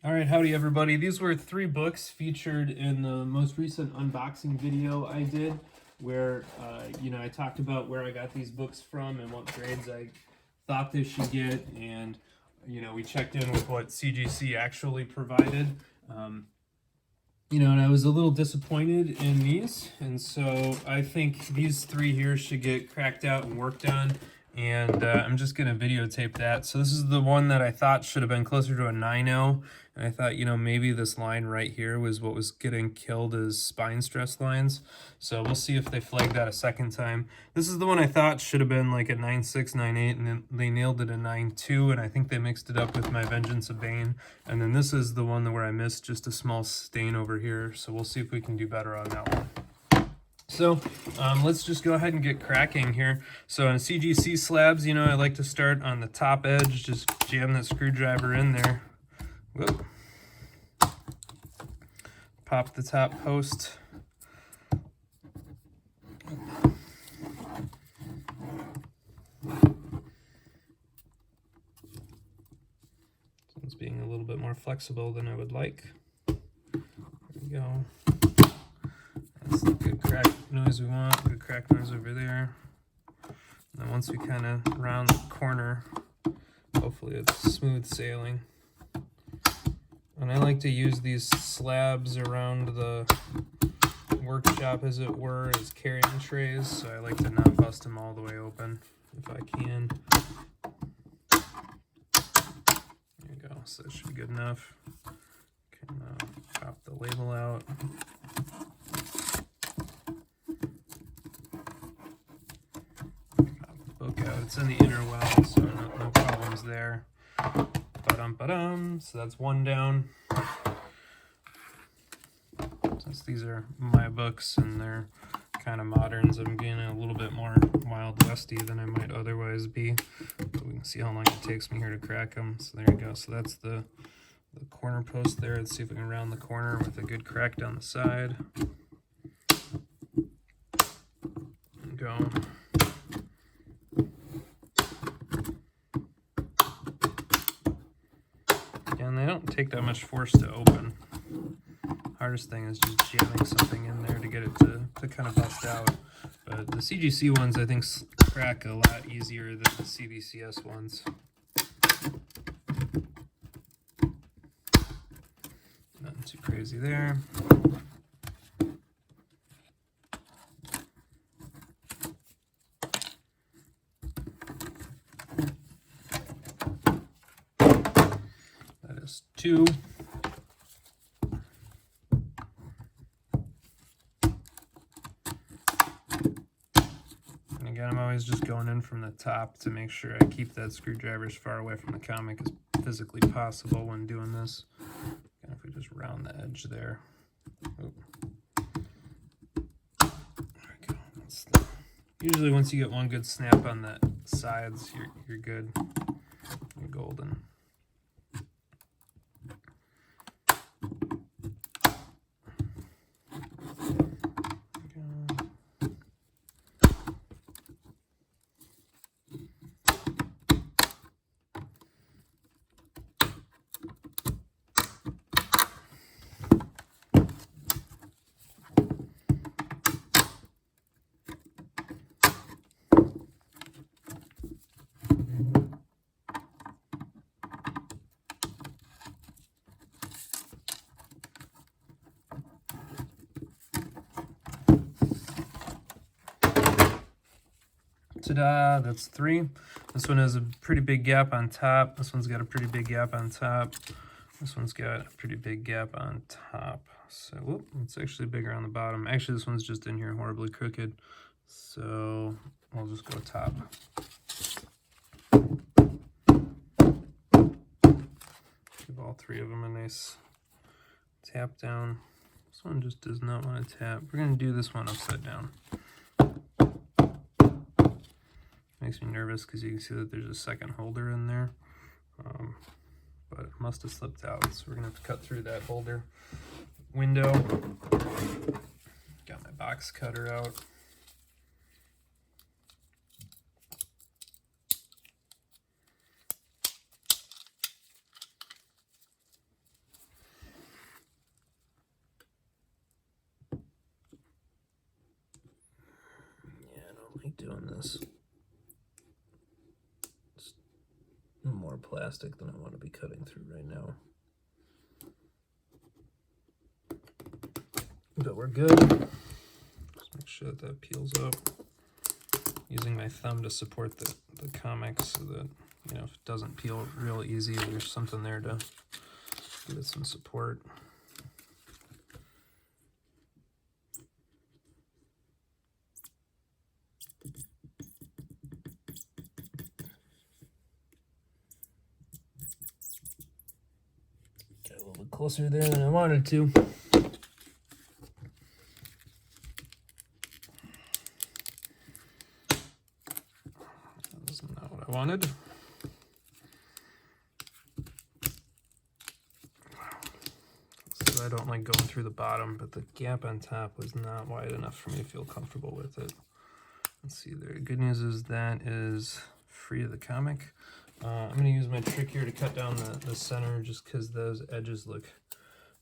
All right, howdy everybody. These were 3 books featured in the most recent unboxing video I did, where I talked about where I got these books from and what grades I thought they should get, and we checked in with what CGC actually provided. And I was a little disappointed in these, and so I think these 3 here should get cracked out and worked on. And I'm just going to videotape that. So this is the one that I thought should have been closer to a 9.0. And I thought, maybe this line right here was what was getting killed as spine stress lines. So we'll see if they flag that a second time. This is the one I thought should have been like a 9.6, 9.8, and then they nailed it a 9.2. And I think they mixed it up with my Vengeance of Bane. And then this is the one where I missed just a small stain over here. So we'll see if we can do better on that one. So let's just go ahead and get cracking here. So on CGC slabs, I like to start on the top edge, just jam that screwdriver in there. Whoop. Pop the top post. It's being a little bit more flexible than I would like. There we go. That's the good crack noise we want, good crack noise over there. And then once we kind of round the corner, hopefully it's smooth sailing. And I like to use these slabs around the workshop, as it were, as carrying trays, so I like to not bust them all the way open if I can. There you go, so that should be good enough. Can pop the label out. It's in the inner well, so no problems there. Ba-dum. So that's one down. Since these are my books and they're kind of moderns, I'm getting a little bit more Wild Westy than I might otherwise be. But we can see how long it takes me here to crack them. So there you go. So that's the corner post there. Let's see if we can round the corner with a good crack down the side. And go. And they don't take that much force to open. Hardest thing is just jamming something in there to get it to kind of bust out. But the CGC ones, I think, crack a lot easier than the CBCS ones. Nothing too crazy there. That is 2. And again, I'm always just going in from the top to make sure I keep that screwdriver as far away from the comic as physically possible when doing this. And if we just round the edge there. Oop. There we go. Usually once you get one good snap on the sides, you're good. You're golden. Ta-da, that's 3. This one has a pretty big gap on top. This one's got a pretty big gap on top. This one's got a pretty big gap on top. So, whoop, it's actually bigger on the bottom. Actually, this one's just in here horribly crooked. So, I'll just go top. Give all 3 of them a nice tap down. This one just does not want to tap. We're going to do this one upside down. Makes me nervous because you can see that there's a second holder in there, but it must have slipped out, so we're gonna have to cut through that holder window. Got my box cutter out. this. It's more plastic than I want to be cutting through right now. But we're good. Just make sure that that peels up. Using my thumb to support the comics so that, you know, if it doesn't peel real easy, there's something there to give it some support. Get a little bit closer there than I wanted to. That's not what I wanted. So I don't like going through the bottom, but the gap on top was not wide enough for me to feel comfortable with it. Let's see there. Good news is that is free of the comic. I'm going to use my trick here to cut down the center just because those edges look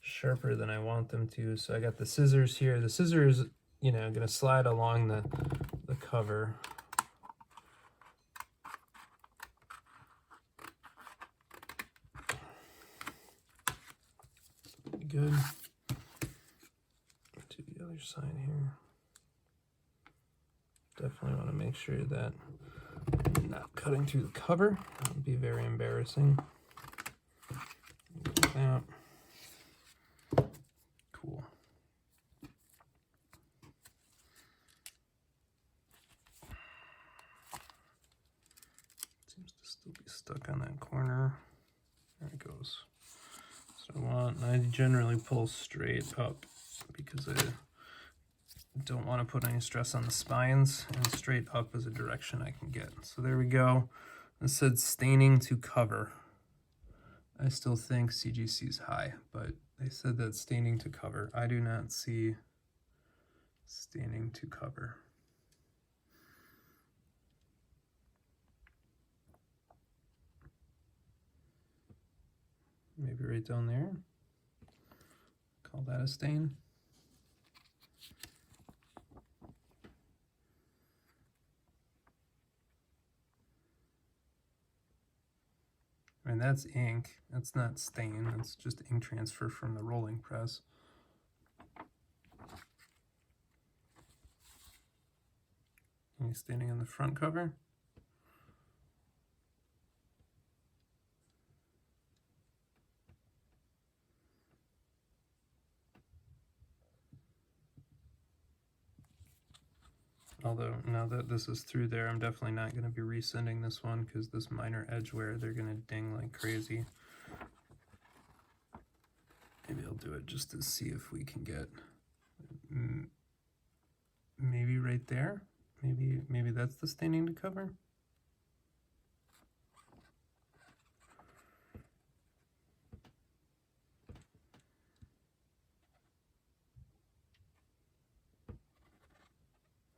sharper than I want them to. So I got the scissors here. The scissors, you know, going to slide along the cover. Good. To the other side here. Definitely want to make sure that I'm not cutting through the cover. That would be very embarrassing. Like that. Cool. Seems to still be stuck on that corner. There it goes. So I generally pull straight up because I don't want to put any stress on the spines, and straight up is a direction I can get. So there we go. It said staining to cover. I still think CGC is high, but they said that staining to cover. I do not see staining to cover. Maybe right down there. Call that a stain. And that's ink. That's not stain. That's just ink transfer from the rolling press. Any staining on the front cover? Although now that this is through there, I'm definitely not going to be resending this one because this minor edge wear, they're going to ding like crazy. Maybe I'll do it just to see if we can get maybe right there. Maybe that's the staining to cover.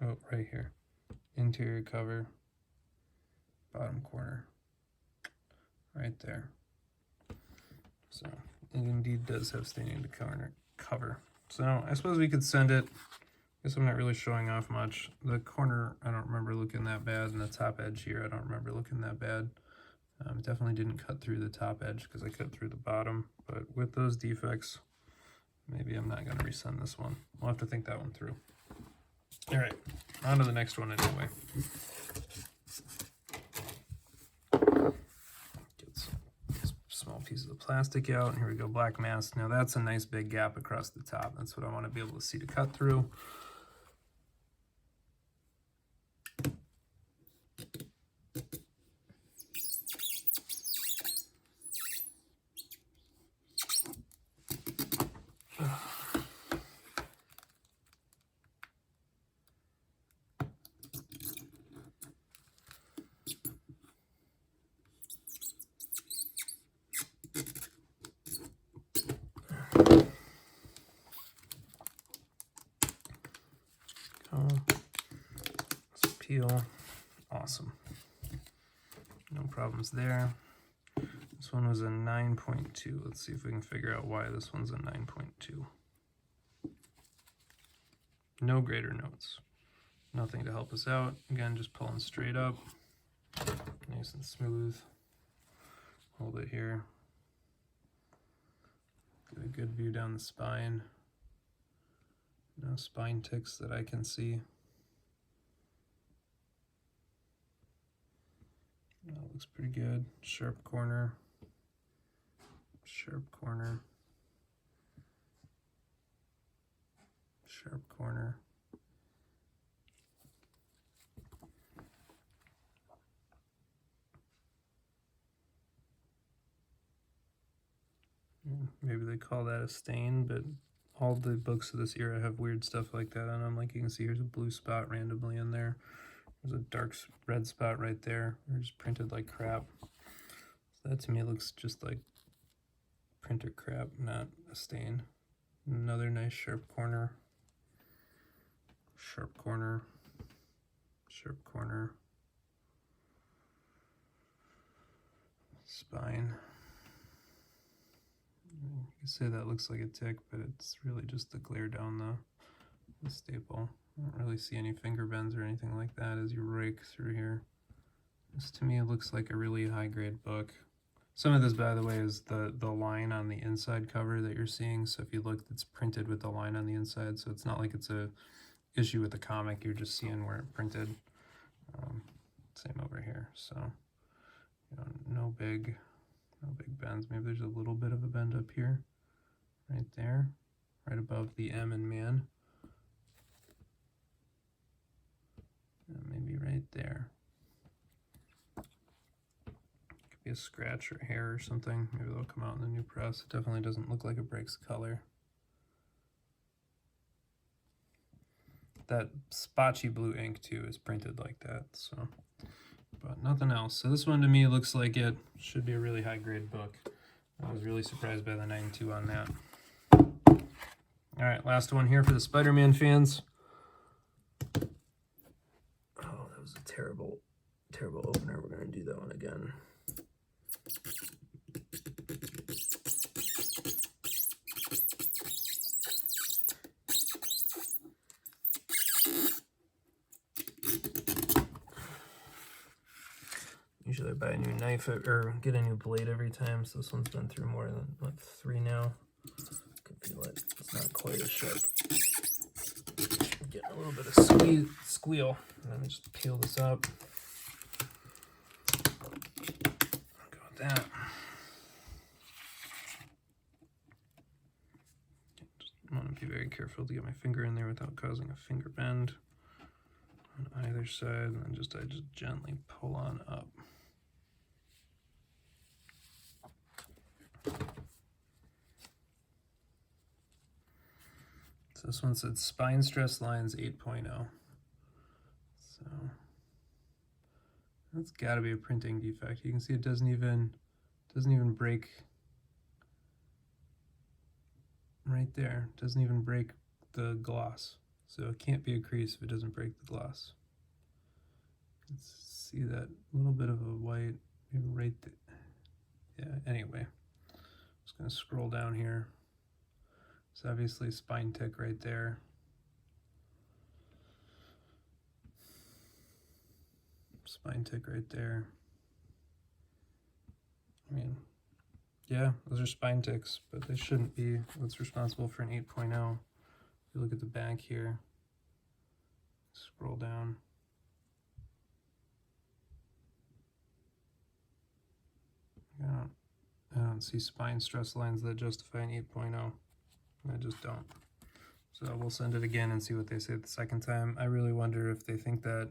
Oh, right here. Interior cover, bottom corner, right there. So it indeed does have staining to cover. So I suppose we could send it. I guess I'm not really showing off much. The corner, I don't remember looking that bad, and the top edge here, I don't remember looking that bad. Definitely didn't cut through the top edge because I cut through the bottom, but with those defects, maybe I'm not going to resend this one. We'll have to think that one through. All right, on to the next one anyway. Get some small pieces of plastic out, and here we go, black mask. Now that's a nice big gap across the top. That's what I want to be able to see to cut through. Peel. Awesome. No problems there. This one was a 9.2. Let's see if we can figure out why this one's a 9.2. No greater notes. nothing to help us out. Again, just pulling straight up, nice and smooth. Hold it here. Get a good view down the spine. No spine ticks that I can see. That looks pretty good. Sharp corner. Sharp corner. Sharp corner. Maybe they call that a stain, but all the books of this era have weird stuff like that on them. Like you can see, here's a blue spot randomly in there. There's a dark red spot right there. They're just printed like crap. So that to me looks just like printer crap, not a stain. Another nice sharp corner. Sharp corner. Sharp corner. Spine. You can say that looks like a tick, but it's really just the glare down the staple. I don't really see any finger bends or anything like that as you rake through here. This to me looks like a really high grade book. Some of this, by the way, is the line on the inside cover that you're seeing. So if you look, it's printed with the line on the inside. So it's not like it's a issue with the comic. You're just seeing where it printed. Same over here. So you know, no big bends. Maybe there's a little bit of a bend up here, right there, right above the M in man. And maybe right there. Could be a scratch or hair or something. Maybe they'll come out in the new press. It definitely doesn't look like it breaks color. That spotchy blue ink too is printed like that, so, but nothing else. So this one to me looks like it should be a really high grade book. I was really surprised by the 9.2 on that. All right, last one here for the Spider-Man fans. Oh, that was a terrible opener. We're gonna do that one again. Usually I buy a new knife or get a new blade every time, so this one's been through more than like 3 now. I can feel it. It's not quite as sharp. Getting a little bit of squeal. And then just peel this up. Go with that. Just want to be very careful to get my finger in there without causing a finger bend on either side, and then I just gently pull on up. So this one said spine stress lines 8.0. So that's got to be a printing defect. You can see it doesn't even break right there. It doesn't even break the gloss. So it can't be a crease if it doesn't break the gloss. Let's see that little bit of a white right there. Yeah, anyway, just gonna scroll down here. It's obviously spine tick right there. Spine tick right there. I mean, yeah, those are spine ticks, but they shouldn't be what's responsible for an 8.0. If you look at the back here, scroll down. I don't see spine stress lines that justify an 8.0. I just don't. So we'll send it again and see what they say the second time. I really wonder if they think that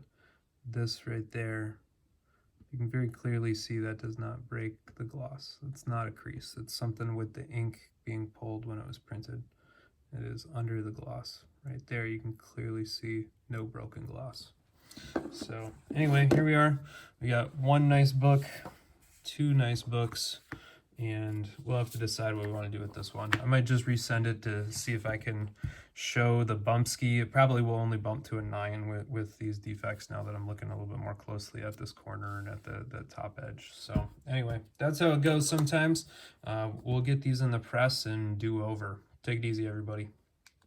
this right there, you can very clearly see that does not break the gloss. It's not a crease. It's something with the ink being pulled when it was printed. It is under the gloss. Right there, you can clearly see no broken gloss. So anyway, here we are. We got one nice book, 2 nice books, and we'll have to decide what we want to do with this one. I might just resend it to see if I can show the bump ski. It probably will only bump to a 9 with these defects now that I'm looking a little bit more closely at this corner and at the top edge. So anyway, that's how it goes sometimes. We'll get these in the press and do over. Take it easy, everybody.